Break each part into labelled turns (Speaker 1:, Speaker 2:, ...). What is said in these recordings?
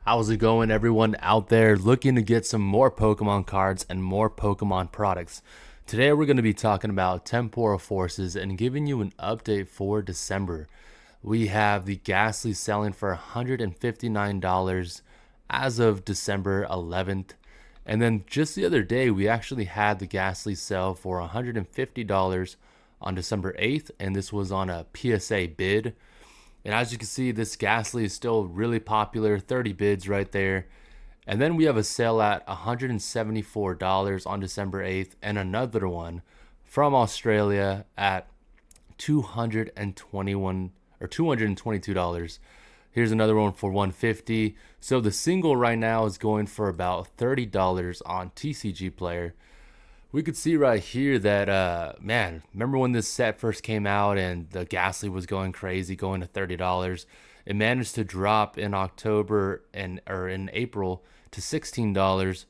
Speaker 1: How's it going, everyone out there looking to get some more Pokemon cards and more Pokemon products? Today we're going to be talking about Temporal Forces and giving you an update for December. We have the Gastly selling for $159 as of December 11th. And then just the other day, we actually had the Gastly sell for $150 on December 8th, and this was on a PSA bid. And as you can see, this Gastly is still really popular, 30 bids right there. And then we have a sale at $174 on December 8th, and another one from Australia at 221 or $222. Here's another one for 150. So the single right now is going for about $30 on TCG Player. We could see right here that man, remember when this set first came out and the Gastly was going crazy, going to $30? It managed to drop in October and or in April to $16,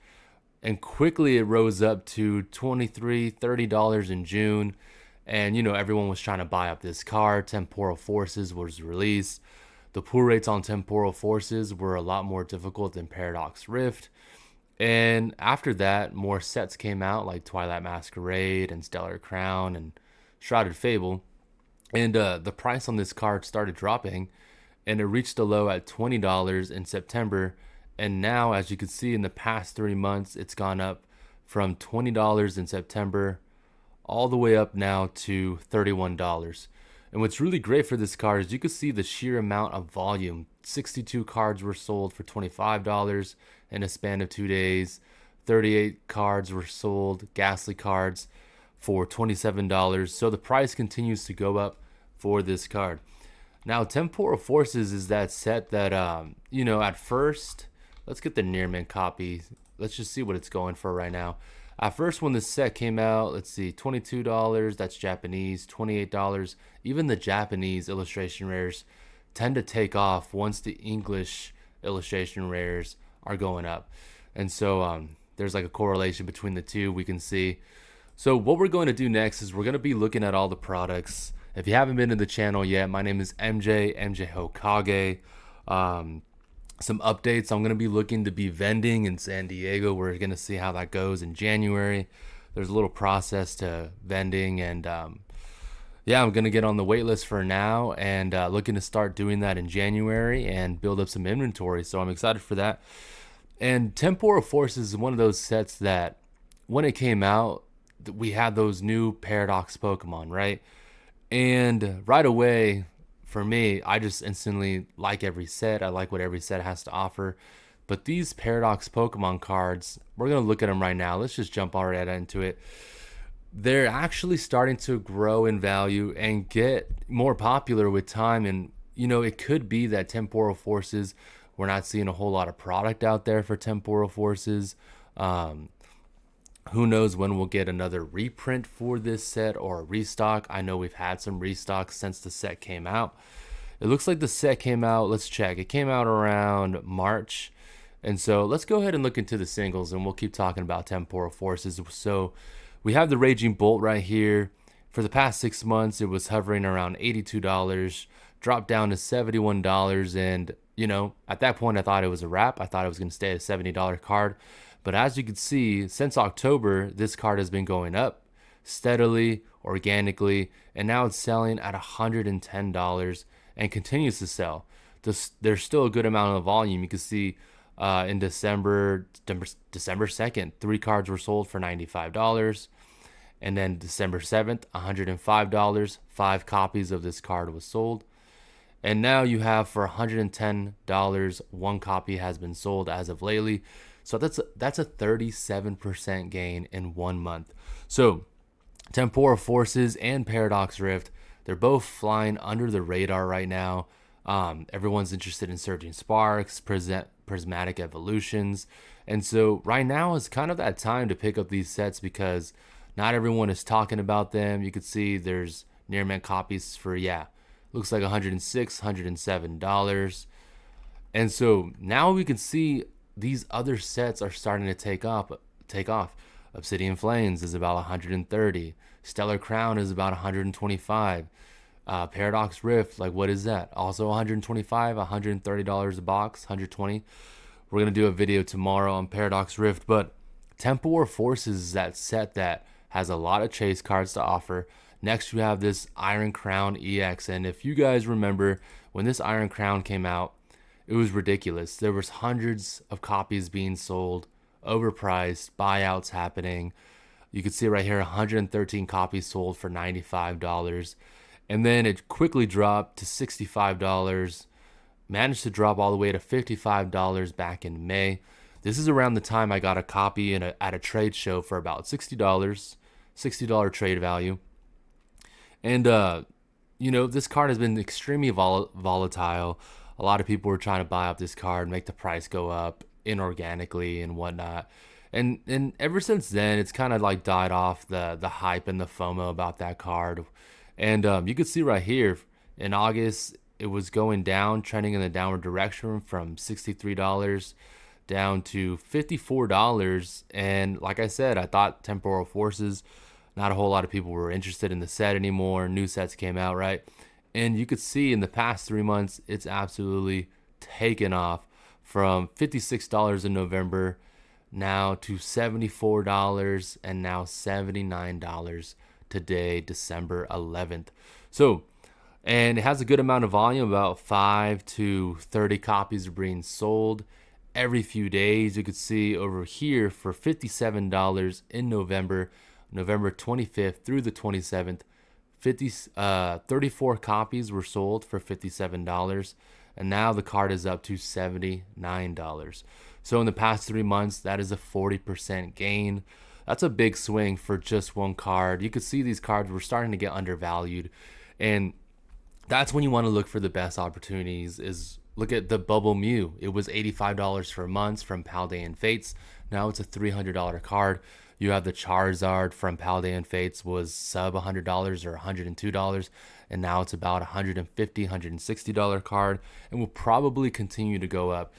Speaker 1: and quickly it rose up to $23, $30 in June. And everyone was trying to buy up this card. Temporal Forces was released. The pull rates on Temporal Forces were a lot more difficult than Paradox Rift. And after that, more sets came out like Twilight Masquerade and Stellar Crown and Shrouded Fable. And the price on this card started dropping, and it reached a low at $20 in September. And now, as you can see, in the past 3 months, it's gone up from $20 in September all the way up now to $31. And what's really great for this card is you can see the sheer amount of volume. 62 cards were sold for $25 in a span of 2 days. 38 cards were sold, Gastly cards, for $27. So the price continues to go up for this card. Now, Temporal Forces is that set that, at first, let's get the near mint copy. Let's just see what it's going for right now. At first, when the set came out, let's see, $22, that's Japanese, $28. Even the Japanese illustration rares tend to take off once the English illustration rares are going up. And so there's like a correlation between the two we can see. So what we're going to do next is we're going to be looking at all the products. If you haven't been to the channel yet, my name is MJ Hokage. Some updates. I'm going to be looking to be vending in San Diego. We're going to see how that goes in January. There's a little process to vending, and yeah, I'm going to get on the wait list for now, and looking to start doing that in January and build up some inventory. So I'm excited for that. And Temporal Forces is one of those sets that when it came out, we had those new Paradox Pokemon, right? And right away, for me, I just instantly like every set. I like what every set has to offer. But these Paradox Pokemon cards, we're going to look at them right now. Let's just jump right into it. They're actually starting to grow in value and get more popular with time. And, it could be that Temporal Forces, we're not seeing a whole lot of product out there for Temporal Forces. Who knows when we'll get another reprint for this set or a restock. I know we've had some restocks since the set came out. It looks like the set came out, let's check. It came out around March. And so let's go ahead and look into the singles, and we'll keep talking about Temporal Forces. So we have the Raging Bolt right here. For the past 6 months, it was hovering around $82, dropped down to $71. And, at that point, I thought it was a wrap. I thought it was going to stay at a $70 card. But as you can see, since October, this card has been going up steadily, organically, and now it's selling at $110 and continues to sell. There's still a good amount of volume. You can see in December 2nd, 3 cards were sold for $95. And then December 7th, $105, 5 copies of this card was sold. And now you have for $110, 1 copy has been sold as of lately. So that's a 37% gain in 1 month. So Temporal Forces and Paradox Rift, they're both flying under the radar right now. Everyone's interested in Surging Sparks, Prismatic Evolutions. And so right now is kind of that time to pick up these sets because not everyone is talking about them. You can see there's near mint copies for, looks like $106, $107. And so now we can see these other sets are starting to take off. Obsidian Flames is about 130. Stellar Crown is about 125. Paradox Rift, like what is that? Also 125, $130 a box, 120. We're going to do a video tomorrow on Paradox Rift, but Temporal Forces is that set that has a lot of chase cards to offer. Next, we have this Iron Crown EX, and if you guys remember, when this Iron Crown came out, it was ridiculous. There was hundreds of copies being sold, overpriced, buyouts happening. You can see right here, 113 copies sold for $95. And then it quickly dropped to $65, managed to drop all the way to $55 back in May. This is around the time I got a copy at a trade show for about $60, $60 trade value. And, this card has been extremely volatile. A lot of people were trying to buy up this card, make the price go up inorganically and whatnot. And ever since then, it's kind of like died off the hype and the FOMO about that card. And you can see right here, in August, it was going down, trending in the downward direction from $63 down to $54. And like I said, I thought Temporal Forces, not a whole lot of people were interested in the set anymore. New sets came out, right? And you could see in the past 3 months, it's absolutely taken off from $56 in November now to $74 and now $79 today, December 11th. So, and it has a good amount of volume, about 5 to 30 copies are being sold every few days. You could see over here for $57 in November 25th through the 27th, 34 copies were sold for $57, and now the card is up to $79. So in the past 3 months, that is a 40% gain. That's a big swing for just one card. You could see these cards were starting to get undervalued, and that's when you want to look for the best opportunities. Is look at the Bubble Mew. It was $85 for months from Paldean Fates. Now it's a $300 card. You have the Charizard from Paldean Fates, was sub $100 or $102, and now it's about $150, $160 card, and will probably continue to go up.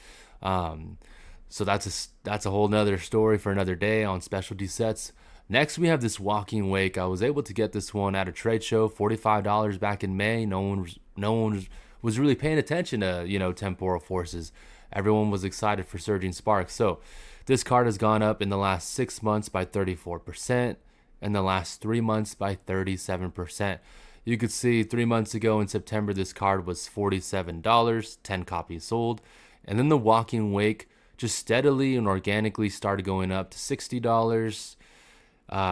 Speaker 1: So that's a whole nother story for another day on specialty sets. Next, we have this Walking Wake. I was able to get this one at a trade show, $45 back in May. No one was really paying attention to Temporal Forces. Everyone was excited for Surging Sparks. So this card has gone up in the last 6 months by 34%, and the last 3 months by 37%. You could see 3 months ago in September, this card was $47, 10 copies sold. And then the Walking Wake just steadily and organically started going up to $60,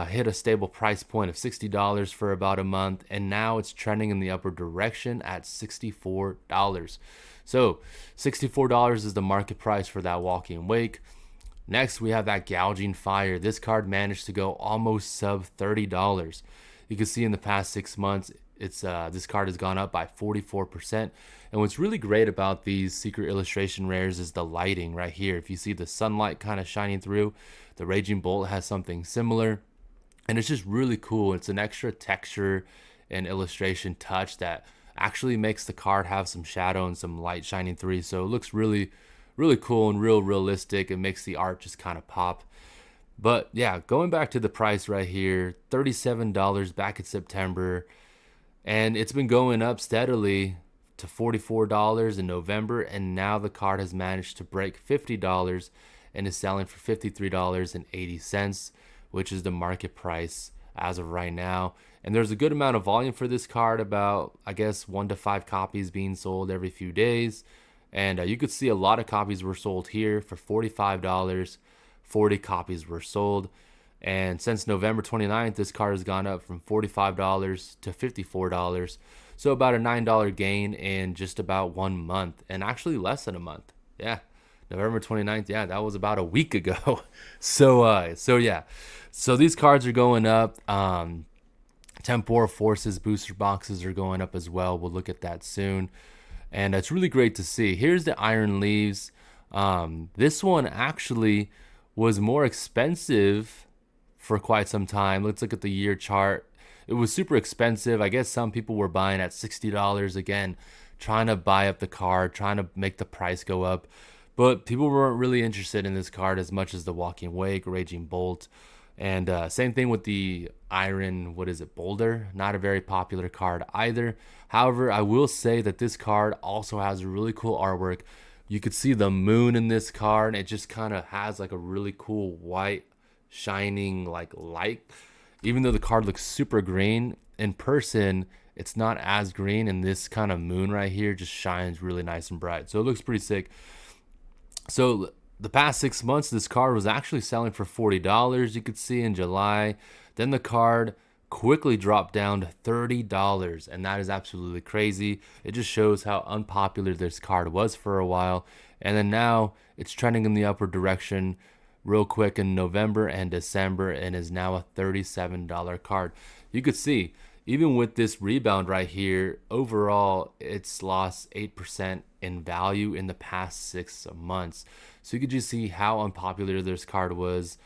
Speaker 1: hit a stable price point of $60 for about a month, and now it's trending in the upward direction at $64. So $64 is the market price for that Walking Wake. Next, we have that Gouging Fire. This card managed to go almost sub $30. You can see in the past 6 months, this card has gone up by 44%. And what's really great about these secret illustration rares is the lighting right here. If you see the sunlight kind of shining through, the Raging Bolt has something similar. And it's just really cool. It's an extra texture and illustration touch that actually makes the card have some shadow and some light shining through. So it looks really, really cool and real realistic. It makes the art just kind of pop. But yeah, going back to the price right here, $37 back in September. And it's been going up steadily to $44 in November, and now the card has managed to break $50 and is selling for $53.80, which is the market price as of right now. And there's a good amount of volume for this card, about, I guess, 1 to 5 copies being sold every few days. And you could see a lot of copies were sold here for $45. 40 copies were sold. And since November 29th, this card has gone up from $45 to $54. So about a $9 gain in just about 1 month, and actually less than a month. Yeah, November 29th. Yeah, that was about a week ago. So yeah. So these cards are going up. Temporal Forces booster boxes are going up as well. We'll look at that soon. And it's really great to see. Here's the Iron Leaves. This one actually was more expensive for quite some time. Let's look at the year chart. It was super expensive. I guess some people were buying at $60 again, trying to buy up the card, trying to make the price go up. But people weren't really interested in this card as much as the Walking Wake, Raging Bolt. And same thing with the Iron, Boulder? Not a very popular card either. However, I will say that this card also has really cool artwork You could see the moon in this card. It just kind of has like a really cool white shining like light. Even though the card looks super green, in person it's not as green, and this kind of moon right here just shines really nice and bright. So it looks pretty sick. So the past 6 months, this card was actually selling for $40. You could see in July. Then the card quickly dropped down to $30, and that is absolutely crazy. It just shows how unpopular this card was for a while, and then now it's trending in the upward direction real quick in November and December, and is now a $37 card. You could see, even with this rebound right here, overall it's lost 8% in value in the past 6 months. So you could just see how unpopular this card was.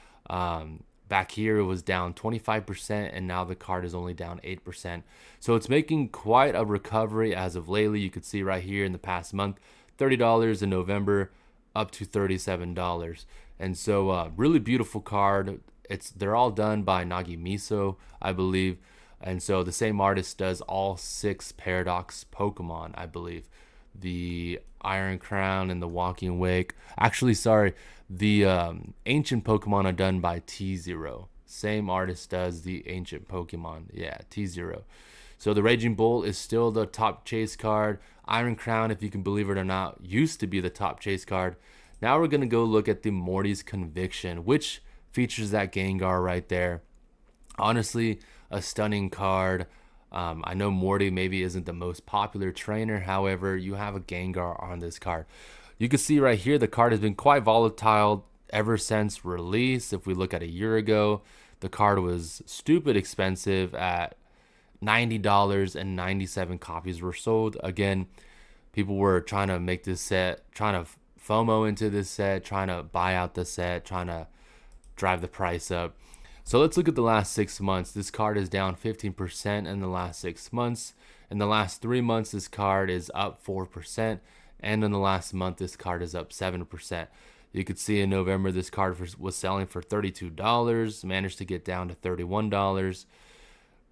Speaker 1: Back here it was down 25%, and now the card is only down 8%. So it's making quite a recovery as of lately. You could see right here in the past month, $30 in November, up to $37. And so really beautiful card. They're all done by Nagimiso, I believe. And so the same artist does all 6 Paradox Pokemon, I believe. The Iron Crown and the Walking Wake. Actually, sorry, the Ancient Pokemon are done by T0. Same artist does the Ancient Pokemon. Yeah, T0. So the Raging Bull is still the top chase card. Iron Crown, if you can believe it or not, used to be the top chase card. Now we're going to go look at the Morty's Conviction, which features that Gengar right there. Honestly, a stunning card. I know Morty maybe isn't the most popular trainer. However, you have a Gengar on this card. You can see right here the card has been quite volatile ever since release. If we look at a year ago, the card was stupid expensive at $90, and 97 copies were sold. Again, people were trying to make this set, trying to FOMO into this set, trying to buy out the set, trying to drive the price up. So let's look at the last 6 months. This card is down 15% in the last 6 months. In the last 3 months, this card is up 4%. And in the last month, this card is up 7%. You could see in November, this card was selling for $32, managed to get down to $31,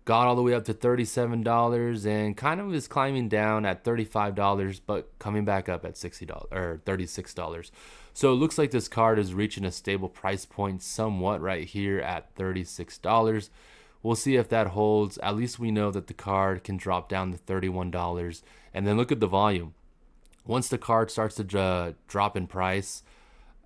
Speaker 1: got all the way up to $37, and kind of is climbing down at $35, but coming back up at $60 or $36. So it looks like this card is reaching a stable price point somewhat right here at $36. We'll see if that holds. At least we know that the card can drop down to $31. And then look at the volume. Once the card starts to drop in price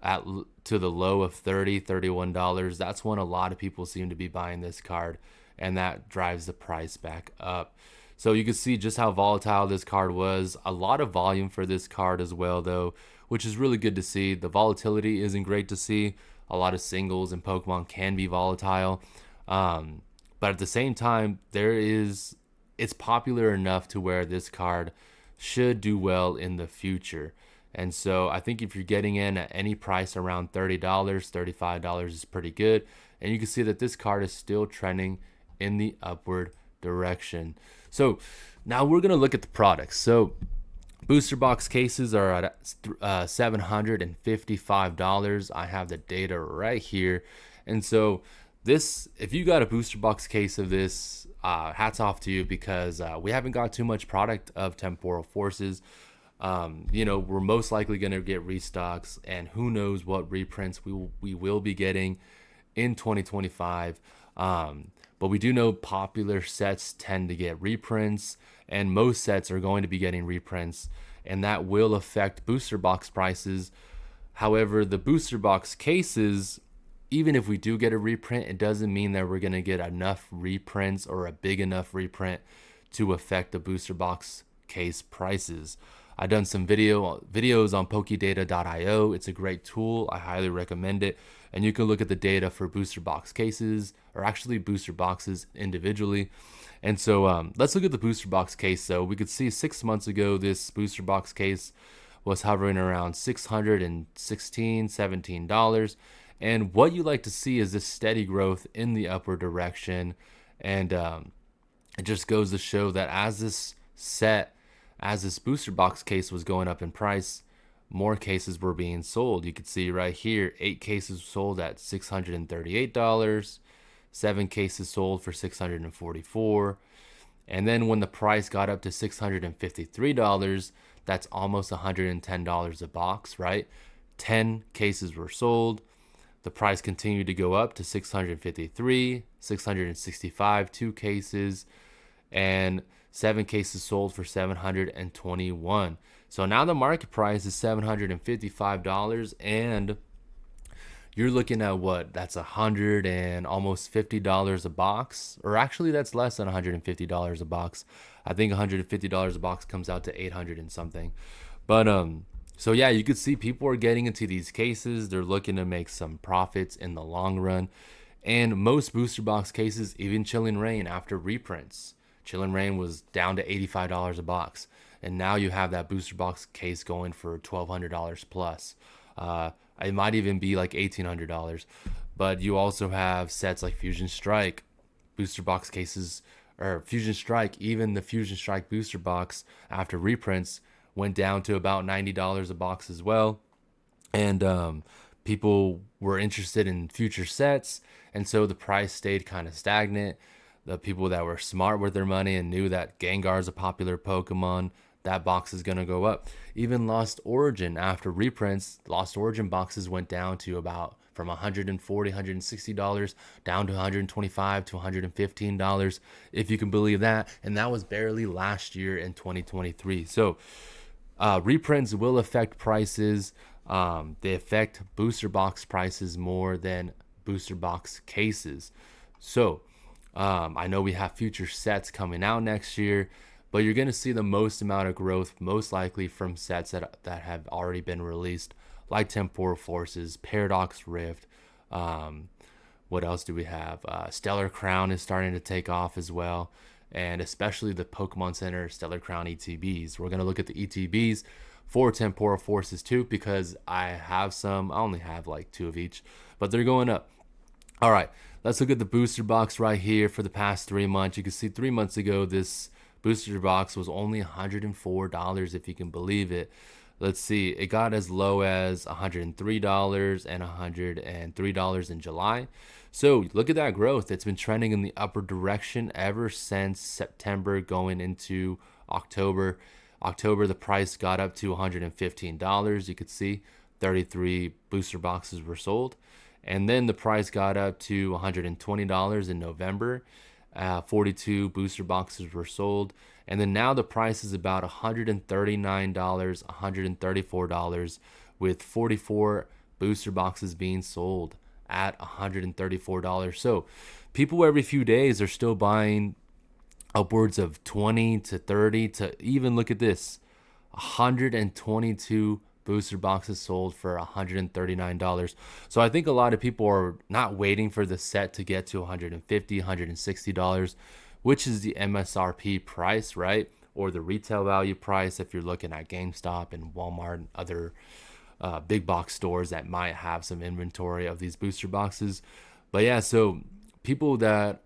Speaker 1: to the low of $30, $31, that's when a lot of people seem to be buying this card, and that drives the price back up. So you can see just how volatile this card was. A lot of volume for this card as well, though, which is really good to see. The volatility isn't great to see. A lot of singles in Pokemon can be volatile. But at the same time, it's popular enough to where this card should do well in the future. And so I think if you're getting in at any price around $30, $35 is pretty good. And you can see that this card is still trending in the upward direction. So now we're going to look at the products. So booster box cases are at $755. I have the data right here. And so this, if you got a booster box case of this, hats off to you, because we haven't got too much product of Temporal Forces. We're most likely going to get restocks, and who knows what reprints we will be getting in 2025. But we do know popular sets tend to get reprints, and most sets are going to be getting reprints, and that will affect booster box prices. However, the booster box cases, even if we do get a reprint, it doesn't mean that we're going to get enough reprints or a big enough reprint to affect the booster box case prices. I've done some videos on pokedata.io. It's a great tool. I highly recommend it. And you can look at the data for booster box cases, or actually booster boxes individually. And so let's look at the booster box case. So we could see 6 months ago, this booster box case was hovering around $616, $17. And what you like to see is this steady growth in the upward direction. And it just goes to show that as this booster box case was going up in price, more cases were being sold. You can see right here, 8 cases sold at $638, 7 cases sold for $644. And then when the price got up to $653, That's almost $110 a box, right? 10 cases were sold. The price continued to go up to 653, 665, 2 cases, and 7 cases sold for 721. So now the market price is $755, and you're looking at what? That's $100 and almost $50 a box, or actually that's less than $150 a box. I think $150 a box comes out to 800 and something. But so yeah, you could see people are getting into these cases. They're looking to make some profits in the long run. And most booster box cases, even Chilling Reign after reprints, Chilling Reign was down to $85 a box, and now you have that booster box case going for $1,200 plus. It might even be like $1,800. But you also have sets like Fusion Strike, booster box cases, or Fusion Strike, even the Fusion Strike booster box after reprints went down to about $90 a box as well. And people were interested in future sets, and so the price stayed kind of stagnant. The people that were smart with their money and knew that Gengar is a popular Pokemon, that box is going to go up. Even Lost Origin, after reprints, Lost Origin boxes went down to about from $140, $160 down to $125 to $115, if you can believe that. And that was barely last year in 2023. So reprints will affect prices. They affect booster box prices more than booster box cases. So I know we have future sets coming out next year, but you're going to see the most amount of growth most likely from sets that have already been released, like Temporal Forces, Paradox Rift. What else do we have? Stellar Crown is starting to take off as well, and especially the Pokemon Center Stellar Crown ETBs. We're going to look at the ETBs for Temporal Forces too, because I have some. I only have like 2 of each, but they're going up. All right, let's look at the booster box right here for the past 3 months. You can see 3 months ago, this booster box was only $104, if you can believe it. Let's see, it got as low as $103 and $103 in July. So look at that growth. It's been trending in the upper direction ever since September going into October. October, the price got up to $115. You could see 33 booster boxes were sold. And then the price got up to $120 in November. 42 booster boxes were sold. And then now the price is about $139, $134, with 44 booster boxes being sold at $134. So people every few days are still buying upwards of 20 to 30 to even, look at this, 122 booster boxes sold for $139. So I think a lot of people are not waiting for the set to get to $150, $160, which is the MSRP price, right? Or the retail value price if you're looking at GameStop and Walmart and other big box stores that might have some inventory of these booster boxes. But yeah, so people that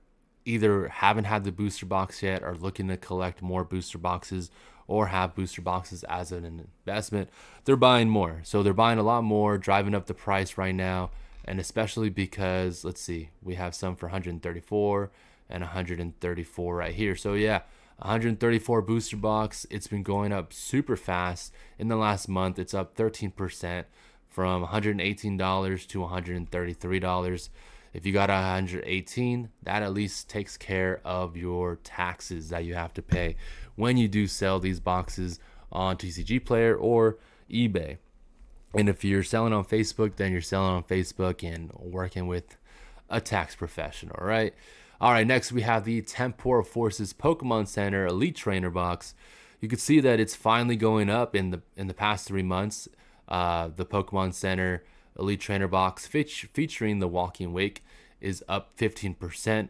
Speaker 1: either haven't had the booster box yet, are looking to collect more booster boxes, or have booster boxes as an investment, they're buying more. So they're buying a lot more, driving up the price right now. And especially because, let's see, we have some for 134 and 134 right here. So yeah, 134 booster box. It's been going up super fast. In the last month, it's up 13% from $118 to $133. If you got 118, that at least takes care of your taxes that you have to pay when you do sell these boxes on TCG Player or eBay. And if you're selling on Facebook, then you're selling on Facebook and working with a tax professional, right? All right, next we have the Temporal Forces Pokemon Center Elite Trainer box. You can see that it's finally going up in the past 3 months. The Pokemon Center Elite Trainer box featuring the Walking Wake is up 15%.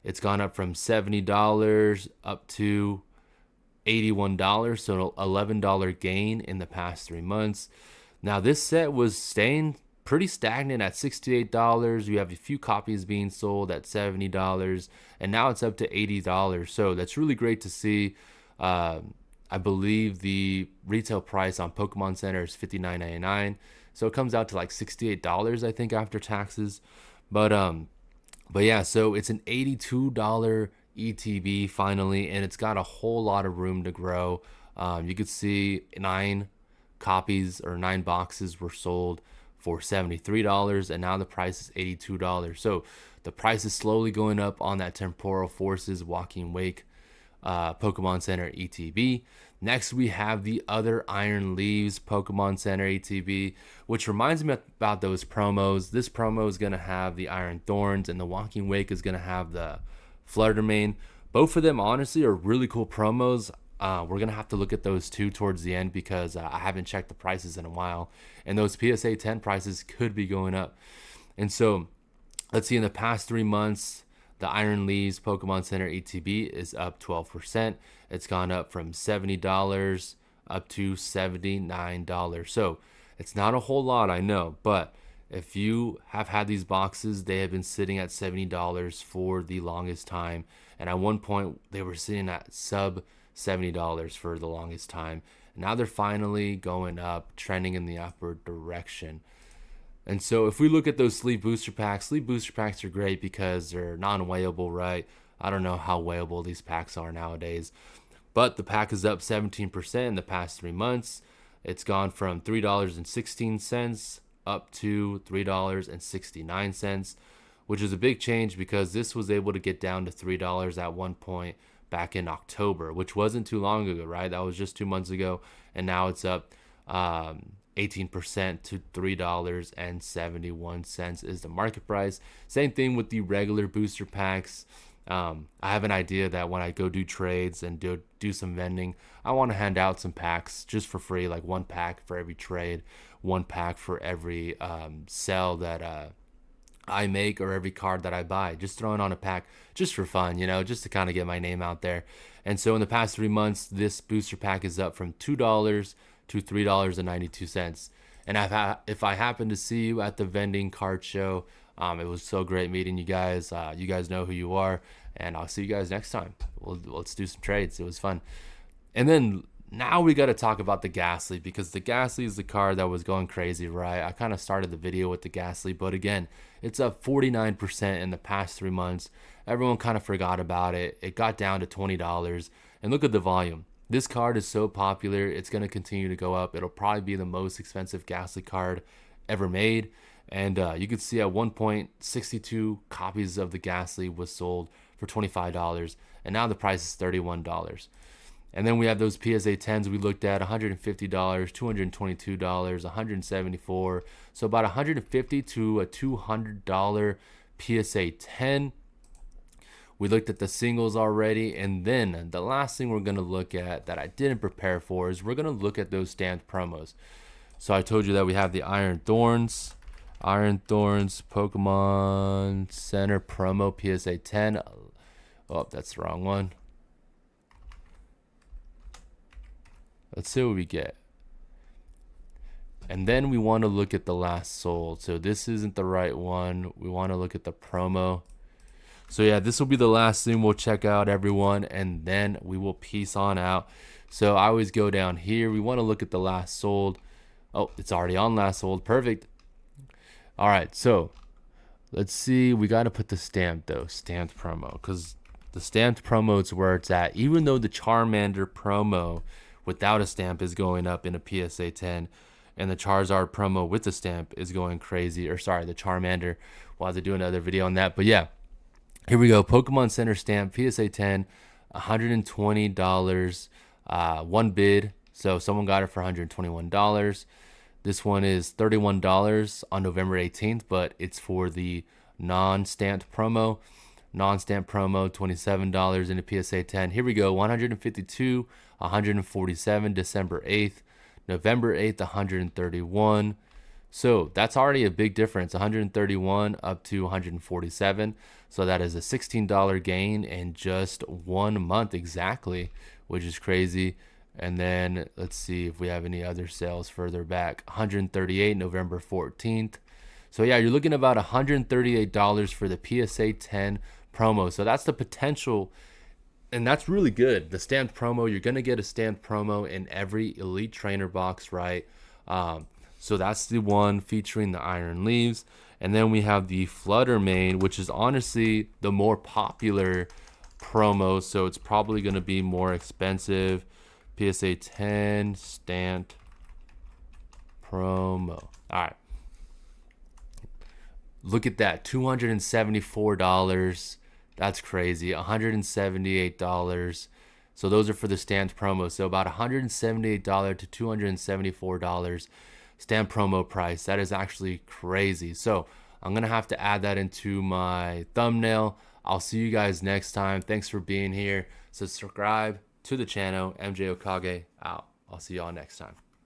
Speaker 1: It's gone up from $70 up to $81, so $11 gain in the past 3 months. Now this set was staying pretty stagnant at $68. You have a few copies being sold at $70, and now it's up to $80. So that's really great to see. I believe the retail price on Pokemon Center is $59.99. So it comes out to like $68, I think, after taxes. But yeah, so it's an $82 ETB finally, and it's got a whole lot of room to grow. You could see 9 copies or 9 boxes were sold for $73, and now the price is $82. So the price is slowly going up on that Temporal Forces Walking Wake Pokemon Center ETB. Next, we have the other Iron Leaves Pokemon Center ETB, which reminds me about those promos. This promo is going to have the Iron Thorns, and the Walking Wake is going to have the Fluttermane. Both of them, honestly, are really cool promos. We're going to have to look at those two towards the end because I haven't checked the prices in a while. And those PSA 10 prices could be going up. And so, let's see, in the past 3 months, the Iron Leaves Pokemon Center ETB is up 12%. It's gone up from $70 up to $79. So it's not a whole lot, I know. But if you have had these boxes, they have been sitting at $70 for the longest time. And at one point, they were sitting at sub $70 for the longest time. Now they're finally going up, trending in the upward direction. And so if we look at those sleeve booster packs are great because they're non-weighable, right? I don't know how weighable these packs are nowadays. But the pack is up 17% in the past 3 months. It's gone from $3.16 up to $3.69, which is a big change because this was able to get down to $3 at one point back in October, which wasn't too long ago, right? That was just 2 months ago. And now it's up 18% to $3.71 is the market price. Same thing with the regular booster packs. I have an idea that when I go do trades and do some vending, I want to hand out some packs just for free, like 1 pack for every trade, 1 pack for every sell that I make or every card that I buy. Just throwing on a pack just for fun, just to kind of get my name out there. And so in the past 3 months, this booster pack is up from $2 to $3.92. And if I happen to see you at the vending card show, it was so great meeting you guys. You guys know who you are, and I'll see you guys next time. Let's do some trades. It was fun. And then now we got to talk about the Gastly, because the Gastly is the card that was going crazy, right? I kind of started the video with the Gastly, but again, it's up 49% in the past 3 months. Everyone kind of forgot about it. It got down to $20, and look at the volume. This card is so popular, it's going to continue to go up. It'll probably be the most expensive Gastly card ever made. And you can see at one point, 62 copies of the Gastly was sold for $25. And now the price is $31. And then we have those PSA 10s we looked at, $150, $222, $174. So about $150 to a $200 PSA 10. We looked at the singles already, and then the last thing we're going to look at that I didn't prepare for is we're going to look at those stamped promos. So I told you that we have the Iron Thorns Pokemon Center promo PSA 10. Oh, that's the wrong one. Let's see what we get. And then we want to look at the last sold. So this isn't the right one. We want to look at the promo. So yeah, this will be the last thing we'll check out, everyone, and then we will peace on out. So I always go down here. We want to look at the last sold. Oh, it's already on last sold. Perfect. All right, so let's see. We got to put the stamp, though, stamped promo, because the stamped promo is where it's at. Even though the Charmander promo without a stamp is going up in a PSA 10, and the Charizard promo with the stamp is going crazy. Or sorry, the Charmander. We'll have to do another video on that. But yeah. Here we go. Pokemon Center stamp, PSA 10, $120, 1 bid. So someone got it for $121. This one is $31 on November 18th, but it's for the non-stamped promo. Non-stamped promo, $27 in a PSA 10. Here we go. 152, 147, December 8th. November 8th, 131. So that's already a big difference, 131 up to 147. So that is a $16 gain in just 1 month exactly, which is crazy. And then let's see if we have any other sales further back. 138 November 14th. So yeah, you're looking at about $138 for the PSA 10 promo. So that's the potential, and that's really good. The stamped promo, you're going to get a stamped promo in every Elite Trainer box, right? So that's the one featuring the Iron Leaves. And then we have the Fluttermane, which is honestly the more popular promo. So it's probably going to be more expensive. PSA 10 stamp promo. All right. Look at that, $274. That's crazy. $178. So those are for the stamped promo. So about $178 to $274 stamp promo price. That is actually crazy. So I'm going to have to add that into my thumbnail. I'll see you guys next time. Thanks for being here. Subscribe to the channel. MJ Okage out. I'll see y'all next time.